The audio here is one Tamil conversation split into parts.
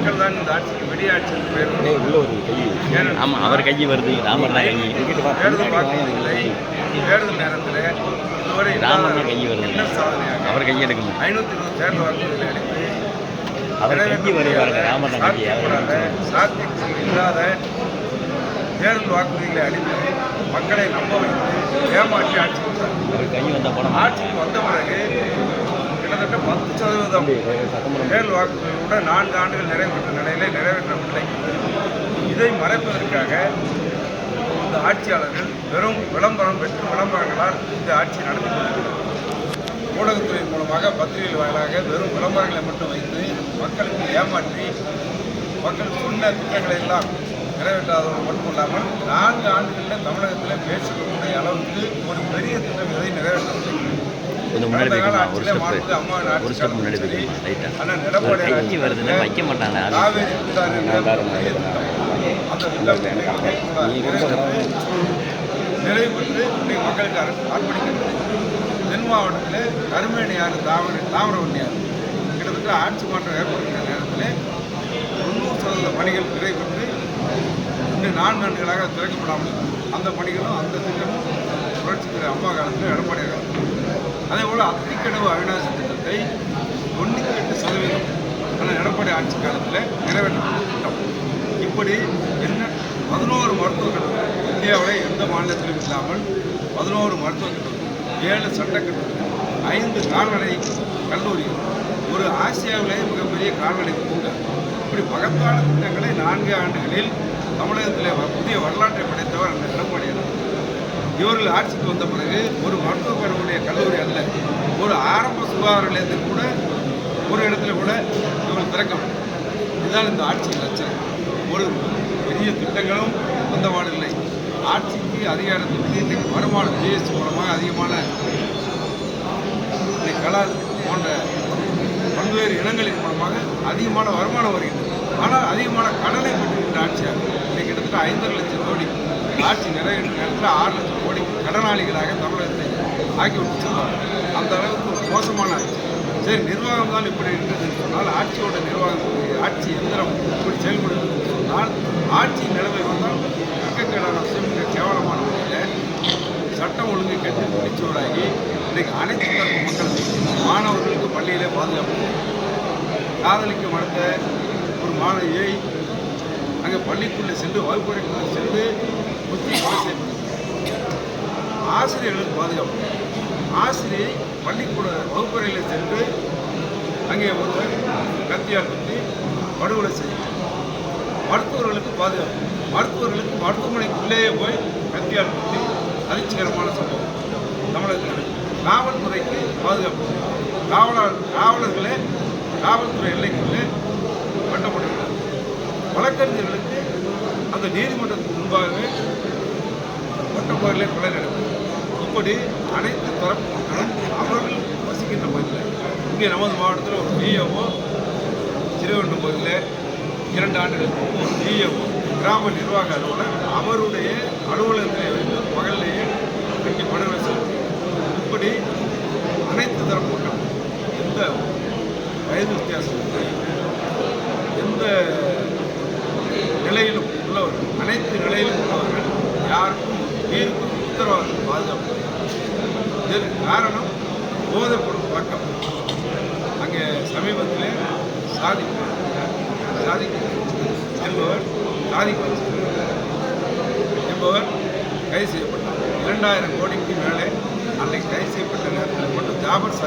மக்கள் தான் இந்த ஆட்சிக்கு வெளியாட்சிக்கு பேர் உள்ள ஒரு கை. ஆமாம், அவர் கை வருது, ராமர் தான் கை. தேர்தல் வாக்குறுதிகளை தேர்தல் நேரத்தில் இதுவரை ராமர் தான் கை வருது, என்ன சாதனையாக அவர் கை எடுக்கணும். 520 தேர்தல் வாக்குறுதிகளை அளித்து அவர் கை வருவாங்க, ராமர் தான் கை. சாத்தியம் இல்லாத தேர்தல் வாக்குறுதிகளை அளித்து மக்களை நம்ப வைத்து ஏமாற்றி ஆட்சி வந்தார். அவர் கை வந்தால் போன ஆட்சிக்கு வந்த பிறகு கிட்டத்தட்ட 10% தேர்தல் வாக்குறுதிகளோட 4 ஆண்டுகள் நிறைவேற்ற நிலையிலே நிறைவேற்றவில்லை. இதை மறைப்பதற்காக இந்த ஆட்சியாளர்கள் வெறும் வெற்று விளம்பரங்களால் இந்த ஆட்சி நடத்தி கொண்டிருக்கிறது. ஊடகத்துறை மூலமாக பத்திரிகைகள் வாயிலாக வெறும் விளம்பரங்களை மட்டும் வைத்து மக்களுக்கு ஏமாற்றி மக்கள் சொன்ன திட்டங்களை எல்லாம் நிறைவேற்றாதவர்கள் மட்டுமல்லாமல் 4 ஆண்டுகளில் தமிழகத்தில் பேசக்கூடிய அளவுக்கு ஒரு பெரிய திட்டம் இதை நிறைவேற்றவில்லை. நிறைவு பெற்று மக்களுக்கு அர்ப்பணிக்கிறது. தென் மாவட்டத்தில் கருமேனியாறு தாமிரவண்ணியாறு கிட்டத்தட்ட ஆட்சி மாற்றம் ஏற்படுகின்ற நேரத்தில் 90% பணிகள் நிறைவேற்று இன்னும் 4 ஆண்டுகளாக திறக்கப்படாமல் அந்த பணிகளும் அந்த திட்டமும் புரட்சித்துறை அம்மா காலத்தில் எடப்பாடி காலத்தில். அதேபோல் அத்திக்கடவு அவிநாசி திட்டத்தை 98% ஆனால் எடப்பாடி ஆட்சி காலத்தில் நிறைவேற்றப்பட்ட திட்டம். இப்படி என்ன 11 மருத்துவக் கல்லூரி இந்தியாவில் எந்த மாநிலத்திலும் இல்லாமல் 11 மருத்துவக் கல்லூரி, 7 சட்டக்கல்லூரிகள், 5 கால்நடை கல்லூரிகள், ஒரு ஆசியாவிலேயே மிகப்பெரிய கால்நடை பூங்கா, இப்படி மகத்தான திட்டங்களை 4 ஆண்டுகளில் தமிழகத்தில் புதிய வரலாற்றை படைத்தவர் அந்த எடப்பாடியார். இவர்கள் ஆட்சிக்கு வந்த பிறகு ஒரு மருத்துவக் கல்லூரி அல்ல, ஒரு ஆரம்ப சுகாதார நிலையத்தை கூட ஒரு இடத்துல கூட இவர்கள் திறக்கவில்லை. இதுதான் இந்த ஆட்சியின் லட்சணம். ஒரு பெரிய திட்டங்களும் வந்தபாடில்லை. ஆட்சிக்கு அதிகாரத்திற்கு இன்றைக்கு வருமானம் ஜிஎஸ்டி மூலமாக அதிகமான கலால் போன்ற பல்வேறு இனங்களின் மூலமாக அதிகமான வருமானம் வருகின்றது. ஆனால் அதிகமான கடனை பெற்றுகின்ற ஆட்சியாக இன்றைக்கு கிட்டத்தட்ட 5.5 லட்சம் கோடி ஆட்சி நிறைவேற்ற நேரத்தில் 6 லட்சம் கோடி கடனாளிகளாக தமிழகத்தை ஆக்கிவிட்டு சொல்வாங்க. அந்த அளவுக்கு மோசமான ஆட்சி. சரி, நிர்வாகம் தான் இப்படி இருந்தது சொன்னால், ஆட்சியோட நிர்வாகம் ஆட்சி எந்திரம் இப்படி செயல்படுகிறது சொன்னால், ஆட்சி நிலைமை வந்தால் மிகக்கேடான விஷயம், மிக கேவலமான முறையில் சட்டம் ஒழுங்கை கட்டி பிடிச்சோடாகி இன்றைக்கு அனைத்து தரப்பு மக்கள் மாணவர்களுக்கு பள்ளியிலே பாதுகாப்பு. காதலிக்க மறுத்த ஒரு மாணவியை அங்கே பள்ளிக்குள்ளே சென்று வகுப்பறைக்குள்ளே சென்று குத்தி கொலை செய்யப்படுது. ஆசிரியர்களுக்கு பாதுகாப்பு. ஆசிரியை பள்ளிக்கூட வகுப்பறையில் சென்று அங்கே ஒருவர் கத்தியால் குத்தி படுகொலை செய்யும். மருத்துவர்களுக்கு பாதுகாப்பு. மருத்துவர்களுக்கு மருத்துவமனைக்குள்ளேயே போய் கத்தியால் குத்தி அதிர்ச்சிகரமான சம்பவம் தமிழகத்தில். காவல்துறைக்கு பாதுகாப்பு. காவலர்களே காவல்துறை எல்லைக்குள்ளே வெட்டப்பட்டிருக்கிறார். வழக்கறிஞர்களுக்கு அந்த நீதிமன்றத்துக்கு முன்பாகவே ஒட்டப்பகலே கொலை நடக்கும். இப்படி அனைத்து தரப்பு மக்களும் அவர்கள் வசிக்கின்ற பகுதியில் இங்கே நமது மாவட்டத்தில் ஒரு டிஓ திருவண்ணம் பகுதியில் 2 ஆண்டுகளுக்கு ஒரு டிஓ கிராம நிர்வாக அலுவலர் அவருடைய அலுவலகத்திலே வைத்து பகலிலேயே இங்கே படுகொலை செய்யும். இப்படி அனைத்து தரப்பு மக்கள் எந்த வயது வித்தியாசம் எந்த நிலையிலும் உள்ளவர்கள், அனைத்து நிலையிலும் உள்ளவர்கள் யாருக்கும் உயிருக்கு உத்தரவாதம் பாதுகாப்பு. இதற்கு காரணம் போதைப்பொருள் பழக்கம். அங்கே சமீபத்தில் சாதிக் என்பவர் கைது செய்யப்பட்டார். 2000 கோடிக்கு மேலே அன்றைக்கு கைது செய்யப்பட்ட நேரத்தில் மட்டும் ஜாபர்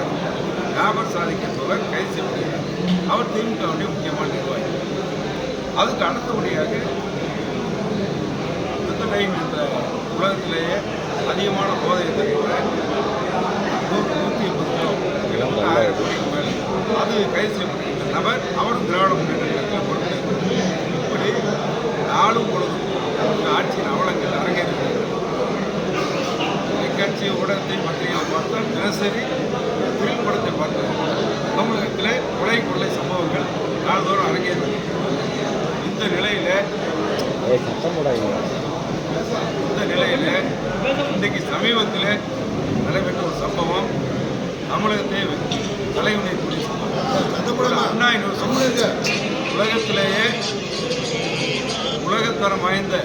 சாதிக் என்பவர் கைது செய்யப்படுகிறார். அவர் திமுகவுடைய முக்கியமான நிர்வாகி. அதுக்கு அடுத்தபடியாக இந்த உலகத்திலேயே அதிகமான போதை தருகிற 180 கிலோ 1000 கோடிக்கு மேலே அது கைது செய்யப்படுகின்ற நபர், அவரும் திராவிட முன்னேற்ற கழகத்தில் பொறுப்பேற்றார். இப்படி நாளும் பொழுதும் இந்த ஆட்சியின் அவலங்கள் அரங்கேறுகிறது. தொலைக்காட்சி ஊடகத்தை பத்திரிகைகளை பார்த்தால் தினசரி திரைப்படத்தை பார்த்தால் தமிழகத்தில் கொள்ளை சம்பவங்கள் நாள்தோறும் அரங்கேறுகிறது. இந்த நிலையில் இன்றைக்கு சமீபத்தில் நடைபெற்ற ஒரு சம்பவம் தமிழகத்தை தலைவனைக்கூடிய சம்பவம். அண்ணா யூனிவர்சிட்டி உலகத்திலேயே வாய்ந்த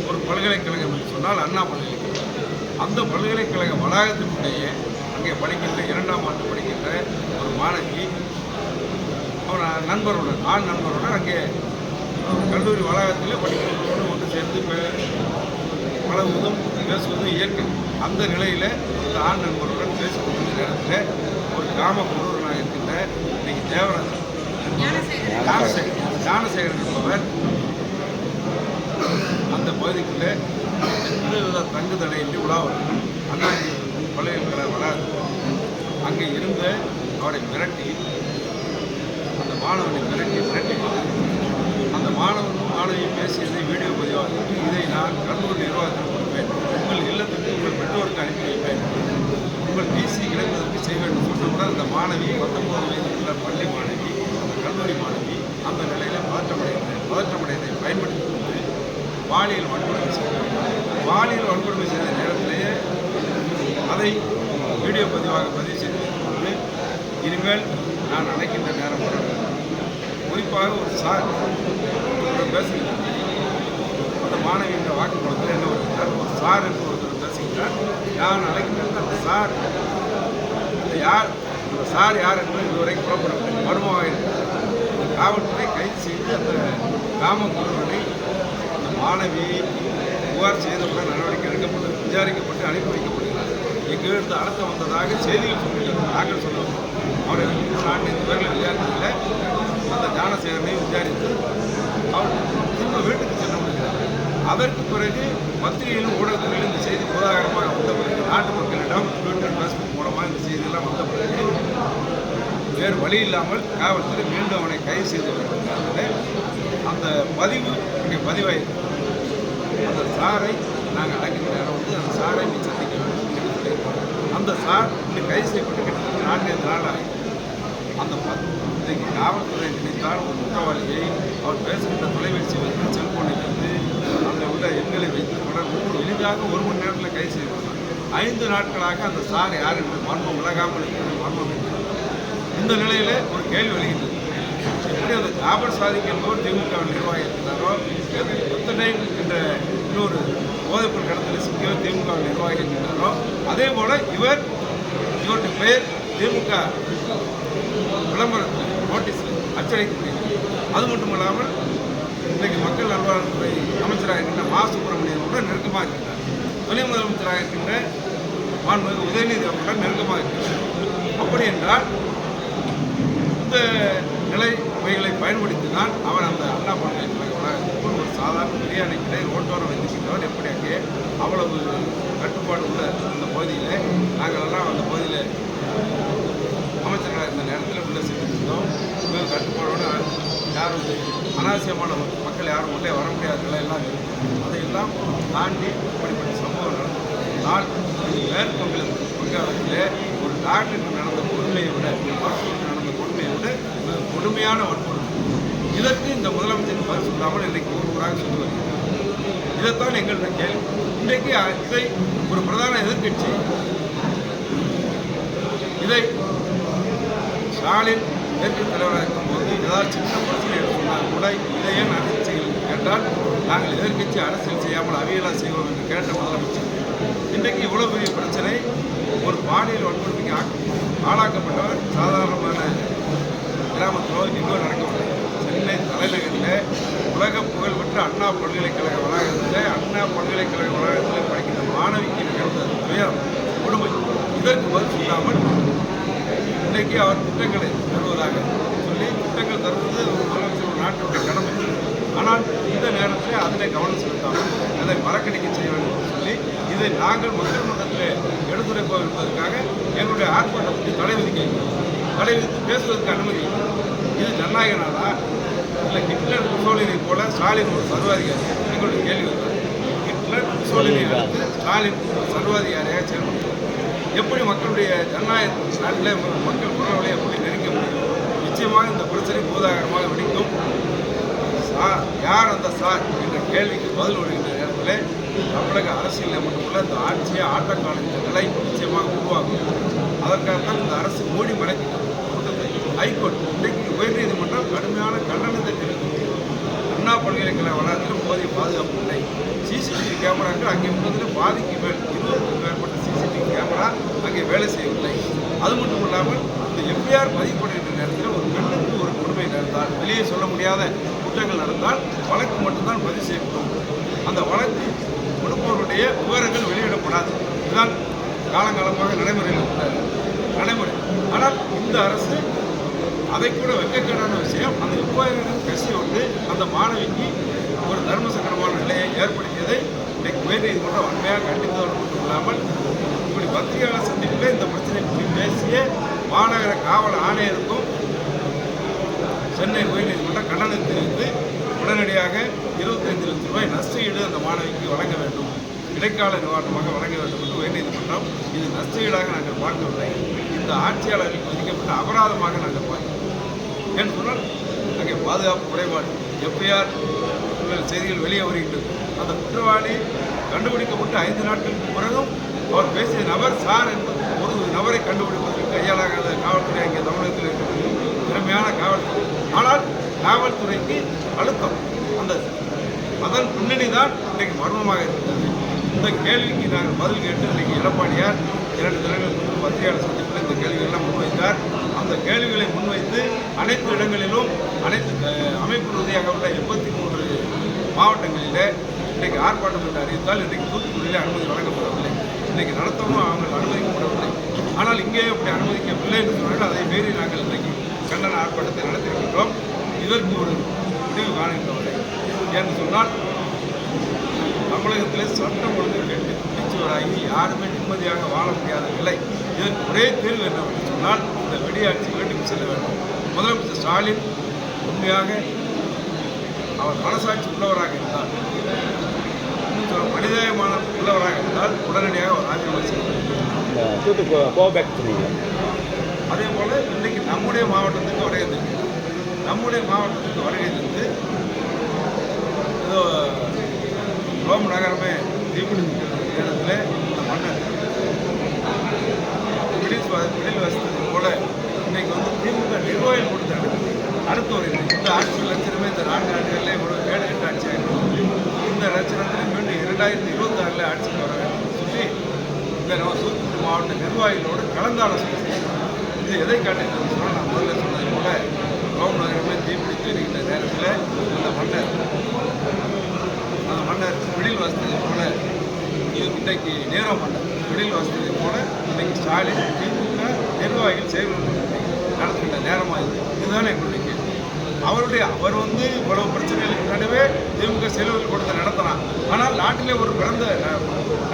ஒரு பல்கலைக்கழகம் என்று சொன்னால் அண்ணா பல்கலைக்கழகம். அந்த பல்கலைக்கழக வளாகத்தினுடைய அங்கே படிக்கின்ற 2ஆம் ஆண்டு படிக்கின்ற ஒரு மாணவி அவர் நண்பருடன் ஆண் நண்பருடன் அங்கே கல்லூரி வளாகத்தில் படிக்கிறவர்களோடு ஒன்று சேர்ந்து பழகுவதும் பேசுவதும் இயற்கை. அந்த நிலையில் இந்த ஆண் நண்பருடன் பேசிக்கொண்ட நேரத்தில் ஒரு கிராம பொருளாக இருக்கின்ற இன்னைக்கு தேவராஜன் ஞானசேகரன் என்பவர் அந்த பகுதிக்குள்ளே எந்தவித தங்கு தடையின்றி உலாவர் அண்ணா பல்கலைக்கழக வளாகத்தில் அங்கே இருந்த அவரை மிரட்டி அந்த மாணவனை மிரட்டி அந்த மாணவனும் மாணவியும் பேசியதை வீடியோ பதிவாக இதை நான் கல்லூரி நிர்வாகத்தில் கொடுப்பேன், உங்கள் இல்லத்துக்கு உங்கள் பெற்றோருக்கு அனுப்பி வைப்பேன், உங்கள் டிசி கிடைப்பதற்கு செய்ய வேண்டும் சொன்னவுடன் அந்த மாணவி 19 வயது உள்ள பள்ளி மாணவி அந்த கல்லூரி மாணவி அந்த நிலையில் பதற்றமடைந்ததை பயன்படுத்தி கொண்டு பாலியல் வன்கொடுமை செய்த நேரத்திலேயே அதை வீடியோ பதிவு செய்து கொண்டு இனிமேல் நான் அழைக்கின்ற நேரம் குறிப்பாக ஒரு சார் பேசுகிறார். அந்த மாணவியின் வாக்குமூலத்தில் என்ன வருகிறார், ஒரு சார் என்று ஒருத்தர் பேசுகிறார். நான் அழைக்கின்ற அந்த சார் யார், அந்த சார் யார் என்று இதுவரை புறப்படவில்லை. மர்மமாக இருக்கிறார். காவல்துறை கைது செய்து அந்த கிராம குழுவினை அந்த மாணவியை புகார் செய்தவுடன் நடவடிக்கை எடுக்கப்பட்டு விசாரிக்கப்பட்டு அனுப்பி வைக்கப்படுகிறார். எங்கிருந்து அழுத்த வந்ததாக செய்திகள் சொல்கிறார். நாங்கள் சொல்லுவோம் அவரை 4 பேர்களை விசாரித்ததில் அந்த ஞானசேகரனை விசாரித்து அவர் திரும்ப வீட்டுக்கு செல்ல முடிகிறார். அதற்கு பிறகு பத்திரிகையிலும் ஊடகத்திலும் இந்த செய்தி பூதாகரமாக வந்த பிறகு நாட்டு மக்களிடம் ட்விட்டர் ஃபேஸ்புக் மூலமாக இந்த செய்தியெல்லாம் வந்த பிறகு வேறு வழி இல்லாமல் காவல்துறை மீண்டும் அவனை கைது செய்து வருகிறார்கள். அந்த பதிவு இங்கே பதிவாயிருக்கு. அந்த சாரை நாங்கள் அழைக்கிற நேரம் அந்த சாரை சந்திக்க வேண்டும் என்று சொல்லியிருக்கோம். அந்த சார் இன்னும் கைது செய்யப்பட்டு கிட்டத்தட்ட 4 நாள் ஆகும். அந்த இன்றைக்கு காவல்துறை நினைத்தால் ஒரு குற்றவாளியை அவர் பேசுகின்ற தொலைபேசி வைத்து செல்போனிலிருந்து அதில் உள்ள எண்களை வைத்து தொடர்பு எளிதாக 1 மணி நேரத்தில் கைது செய்யப்பட்டார். 5 நாட்களாக அந்த சார் யார் என்று மர்மம் விலகாமல் இருக்கிறது. மர்மம் இருக்கிறது. இந்த நிலையில் ஒரு கேள்வி எழுகின்றது. எப்படி அந்த ஜாபர் சாதிக் என்பவர் திமுக நிர்வாகி இருக்கிறாரோ, எத்தனை என்ற இன்னொரு போதைப்பொருள் கடத்தலை சிக்கியோ திமுக நிர்வாகி இருக்கிறாரோ, அதே போல இவருடைய பெயர் திமுக விளம்பரத்தில் நோட்டீஸில் அச்சடிக்கப்படுகிறது. அது மட்டும் இல்லாமல் இன்றைக்கு மக்கள் நல்வாழ்வுத்துறை அமைச்சராக இருக்கின்ற மா சுப்பிரமணியன் கூட நெருக்கமாக இருக்கின்றார். துணை முதலமைச்சராக இருக்கின்ற மாண்புமிகு உதயநிதி அவர்களுடன் நெருக்கமாக இருக்கின்றார். அப்படி என்றால் இந்த நிலைமைகளை பயன்படுத்தி தான் அவர் அந்த அண்ணா பல்கலைக்கழக வளாகத்தில் ஒரு சாதாரண பிரியாணி கடை ரோட்டோரம் வைத்திருக்கின்றவர் எப்படி அங்கே அவ்வளவு கட்டுப்பாடு உள்ள இந்த பகுதியில் நாங்கள் எல்லாம் அந்த பகுதியில் அமைச்சர்களாக இருந்த நேரத்தில் உள்ள செஞ்சிருந்தோம். மிக கட்டுப்பாடோடு யாரும் அனாவசியமான மக்கள் யாரும் உள்ளே வர முடியாத நிலையெல்லாம் இருக்குது. அதையெல்லாம் தாண்டி இப்படிப்பட்ட சம்பவம் நடந்தால் மேற்கொண்டிலே ஒரு டாக்டருக்கு நடந்த கொடுமையை விட மருத்துவருக்கு நடந்த கொடுமையை விட மிக கொடுமையான வன்கொடுமை. இதற்கு இந்த முதலமைச்சர் பதில் சொல்லாமல் இன்றைக்கு ஊராக சொல்லி வருகிறார். இதைத்தான் எங்களுடைய கேள்வி. இன்றைக்கு இதை ஒரு பிரதான எதிர்க்கட்சி இதை ஸ்டாலின் மேற்குத் தலைவராக இருக்கும்போது ஏதாவது சின்ன பிரச்சனை சொன்னால் கூட இதை ஏன் அரசியல் செய்யணும் கேட்டால் நாங்கள் எதிர்க்கட்சி அரசியல் செய்யாமல் அவியலாக செய்வோம் என்று கேட்ட முதலமைச்சர் இன்றைக்கு இவ்வளோ பெரிய பிரச்சனை ஒரு பாலியல் வன்கொடுமைக்கு ஆளாக்கப்பட்டவர் சாதாரணமான கிராமத்திலோ எங்கோ நடக்கவில்லை. சென்னை தலைநகரில் உலக புகழ்பெற்ற அண்ணா பல்கலைக்கழக வளாகத்தில் படிக்கின்ற மாணவிக்கு நிகழ்ந்த துயரம் கொடுமை. இதற்கு பதில் சொல்லாமல் இன்றைக்கு அவர் திட்டங்களை தருவதாக சொல்லி திட்டங்கள் தருவது முதலமைச்சர் நாட்டினுடைய கடமை. ஆனால் இந்த நேரத்தில் அதில் கவனம் செலுத்தாமல் அதை மறக்கடிக்க செய்ய வேண்டும் என்று சொல்லி இதை நாங்கள் மக்கள் மன்றத்தில் எடுத்துரைப்போம் என்பதற்காக எங்களுடைய ஆர்ப்பாட்டத்துக்கு தடை விதித்து பேசுவதற்கு அனுமதி. இது ஜனநாயக நாடா இல்லை ஹிட்லர் முசோலினை போல ஸ்டாலின் ஒரு சர்வாதிகாரி? எங்களுடைய கேள்வி. ஹிட்லர் முசோலினை அடுத்து ஸ்டாலின் ஒரு சர்வாதிகாரியாக செயல்படுகிறார். எப்படி மக்களுடைய ஜனநாயக நாட்டில் மக்கள் குரல்களை எப்படி நெருக்க முடியும்? நிச்சயமாக இந்த பிரச்சனை பூதாகரமாக வெடிக்கும். யார் அந்த சார் என்ற கேள்விக்கு பதில் வருகின்ற நேரத்தில் தமிழக அரசியலில் மட்டுமல்ல இந்த ஆட்சியை ஆட்டக்காலின் நிலை நிச்சயமாக உருவாகும். அதற்காகத்தான் இந்த அரசு மூடி மறைக்க ஹைகோர்ட் இன்றைக்கு உயர்நீதிமன்றம் கடுமையான கண்டனத்தை தெரிவித்தது. அண்ணா பல்கலைக்கழக வளாகத்தில் போதிய பாதுகாப்பு இல்லை. கேமராக்கள் அங்கே உள்ளதில் பாதிக்கு மேல் 20க்கும் மேற்பட்ட சிசிடிவி கேமரா அங்கே வேலை செய்யவில்லை. அது மட்டும் இல்லாமல் இந்த எஃப்ஐஆர் பதிவுபடுகின்ற நேரத்தில் ஒரு பெண்ணுக்கு ஒரு கொடுமை நடந்தால், வெளியே சொல்ல முடியாத குற்றங்கள் நடந்தால் வழக்கு மட்டும்தான் பதிவு செய்யப்படும். அந்த வழக்கு கொடுப்பவருடைய விவரங்கள் வெளியிடப்படாது. இதுதான் காலங்காலமாக நடைமுறையில் உள்ள நடைமுறை. ஆனால் இந்த அரசு அதை கூட வெட்கக்கேடான விஷயம், அந்த எஃப்ஐஆர் கசியோடு அந்த மாணவிக்கு ஒரு தர்ம சங்கடமான நிலையை ஏற்படுத்தியதை இன்றைக்கு உயர்நீதிமன்றம் வன்மையாக கண்டித்ததோடு மட்டும் இல்லாமல் இப்படி பத்திரிகையாளர் சந்திப்பில் இந்த பிரச்சனை பற்றி பேசிய மாநகர காவல் ஆணையருக்கும் சென்னை உயர்நீதிமன்றம் கண்டனம் தெரிவித்து உடனடியாக 25 லட்சம் ரூபாய் நஷ்டஈடு அந்த மாணவிக்கு வழங்க வேண்டும், இடைக்கால நிவாரணமாக வழங்க வேண்டும் என்று உயர்நீதிமன்றம் இது நஷ்டஈடாக நாங்கள் பார்க்கவில்லை, இந்த ஆட்சியாளர்களுக்கு விதிக்கப்பட்ட அபராதமாக நாங்கள் பார்க்கிறோம். ஏன்னு சொன்னால் அங்கே பாதுகாப்பு குறைபாடு, எஃப்ஐஆர் செய்திகள் வெளியே வருகின்றது. அந்த குற்றவாளி கண்டுபிடிக்கப்பட்டு 5 நாட்களுக்கு பிறகும் அவர் பேசிய நபர் சார் என்பது ஒரு நபரை கண்டுபிடிப்பதற்கு கையாளாகாத காவல்துறை அங்கே தமிழகத்தில் இருக்கிறது, திறமையான காவல்துறை. ஆனால் காவல்துறைக்கு அழுத்தம், அந்த அதன் பின்னணி தான் இன்றைக்கு மர்மமாக இருக்கிறது. இந்த கேள்விக்கு நாங்கள் பதில் கேட்டு இன்றைக்கு எடப்பாடியார் 2 தினங்கள் முன்பு பத்திரிகையாளர் சந்திப்பில் இந்த கேள்விகளெல்லாம் முன்வைத்தார். அந்த கேள்விகளை முன்வைத்து அனைத்து இடங்களிலும் அனைத்து அமைப்பு ரீதியாக உள்ள 83 மாவட்டங்களிலே இன்றைக்கு ஆர்ப்பாட்டம் என்று அறிவித்தால் இன்றைக்கு தூத்துக்குடியிலே அனுமதி வழங்கப்படவில்லை, இன்றைக்கு நடத்தவும் அவங்க அனுமதிக்கப்படவில்லை. ஆனால் இங்கே அப்படி அனுமதிக்கவில்லை என்று சொன்னால் அதை மீறி நாங்கள் இன்றைக்கு கண்டன ஆர்ப்பாட்டத்தை நடத்தியிருக்கின்றோம். இதற்கு ஒரு முடிவு காணுகின்றவரை என்று சொன்னால் தமிழகத்திலே சட்டம் ஒழுங்கு கெட்டு பிடிச்சவராகி யாருமே நிம்மதியாக வாழ முடியாத நிலை. இதற்கு ஒரே தீர்வு என்னவென்று சொன்னால் இந்த வெடியாட்சி வீட்டுக்கு செல்ல வேண்டும். முதலமைச்சர் ஸ்டாலின் உண்மையாக அவர் மனசாட்சி உள்ளவராக இருந்தால், இன்னும் சொல்ல மனிதமான உள்ளவராக இருந்தால் உடனடியாக அவர் ராஜினாமா செய்ய வேண்டும். அதே போல் இன்றைக்கு நம்முடைய மாவட்டத்துக்கு வருகை தந்து ஏதோ ரோம் நகரமே தீப்பிடிக்கிற நேரத்தில் இந்த மன்னர் மிடில் வசதி போல இன்றைக்கு திமுக நிர்வாகிகள் கொடுத்து அடுத்து வருகிறது. இந்த ஆட்சி லட்சணமே இந்த 4 ஆண்டுகளில் இவ்வளவு கேடுகட்ட ஆட்சியாக இருக்கிறது. இந்த லட்சணத்தில் மீண்டும் 2026 ஆட்சிக்கு வர வேண்டும் சொல்லி இந்த தூத்துக்குடி மாவட்ட நிர்வாகிகளோடு கலந்தாலோசனை செய்யணும். இது எதை காட்டுகிறது சொன்னால், நான் முதல்ல சொன்னது போல ரோம் நகரமே தீப்பிடித்து இருக்கின்ற நேரத்தில் அந்த மன்னர் மிடில் வசதி போல இன்றைக்கு நேரோ மன்னர் மிடில் வசதி போல இன்றைக்கு ஸ்டாலின் திமுக நிர்வாகிகள் செயல்பட்டு நடத்துகின்ற நேரமாக இதுதான் எங்களுடைய கேள்வி. அவர் இவ்வளவு பிரச்சனைகளுக்கு நடுவே திமுக செலவில் கொடுத்த நடத்தலாம். ஆனால் நாட்டிலே ஒரு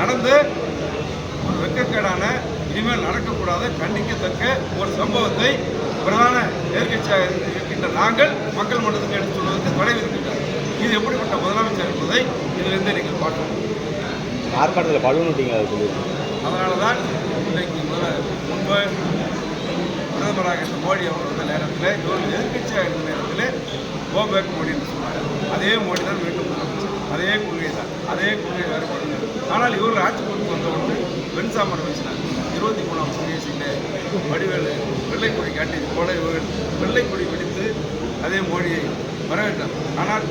நடந்த ஒரு வெட்கக்கேடான, இனிமேல் நடக்கக்கூடாத, கண்டிக்கத்தக்க ஒரு சம்பவத்தை பிரதான எதிர்க்கட்சியாக இருக்கின்ற நாங்கள் மக்கள் மன்றத்துக்கு எடுத்து சொல்வதற்கு தடை இருக்கின்றார். இது எப்படிப்பட்ட முதலமைச்சர் என்பதை இதிலிருந்து நீங்கள் பார்க்கணும். ஆர்ப்பாட்டத்தில் பழுவனுட்டிங்க. அதனால தான் இன்றைக்கு முன்பு பிரதமராக இருந்த மோடி அவர் வந்த நேரத்தில் இவர்கள் எதிர்கட்சியாக இருந்த நேரத்தில் கோபேக் மோடி என்று சொன்னார். அதே மோடி தான் மீண்டும் முதலமைச்சர், அதே கொள்கை தான், அதே கொள்கை வேறுபடுகிறது. ஆனால் இவர்கள் ஆட்சி பொறுப்பு வந்தவுடன் வெண்சாமரம் வீசினார். 23ஆம் குடியரசில் வடிவேலு வெள்ளைக்கொடி காட்டியது போல இவர்கள் வெள்ளைக்கொடி பிடித்து அதே மோடியை வரவேற்றார். ஆனால்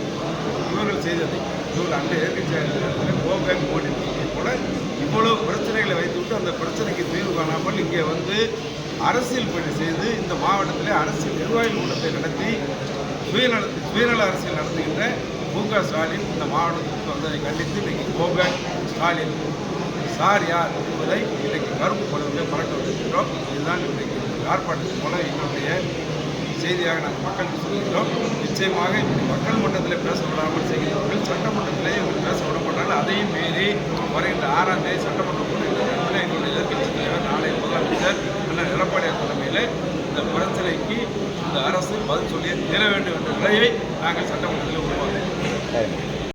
இவர்கள் செய்ததை இவர்கள் அந்த எதிர்கட்சியாக கோபேக் மோடி போல இவ்வளவு பிரச்சனைகளை வைத்துவிட்டு அந்த பிரச்சனைக்கு தீர்வு காணாமல் இங்கே அரசியல் பணி செய்து இந்த மாவட்டத்திலே அரசியல் நிர்வாகிகள் கூட்டத்தை நடத்தி சுயநல அரசியல் நடத்துகின்ற மு.க. ஸ்டாலின் இந்த மாவட்டத்திற்கு வந்ததை கண்டித்து இன்றைக்கு கோபேக் ஸ்டாலின் சார் யார் என்பதை இன்றைக்கு கருப்பு பலவர்கள் பறக்க வைக்கின்றோம். இதுதான் இன்றைக்கு ஆர்ப்பாட்டத்தின் போல எங்களுடைய செய்தியாக நாங்கள் மக்களுக்கு சொல்கிறோம். நிச்சயமாக மக்கள் மன்றத்தில் பேச விடாமல் செய்கிறவர்கள் சட்டமன்றத்திலே இவர்கள் பேச விட மாட்டார்கள். அதையும் மீறி வருகின்ற 6ஆம் தேதி சட்டமன்றம் கூடுகின்ற இடத்தில் எங்களுடைய எதிர்க்கட்சி தலைவர் நாளை முதலமைச்சர் அண்ணன் எடப்பாடியார் தலைமையில் இந்த பிரச்சனைக்கு இந்த அரசு பதில் சொல்லி தீர வேண்டும் என்ற நிலையை நாங்கள் சட்டமன்றத்தில் உருவாக்குகிறோம்.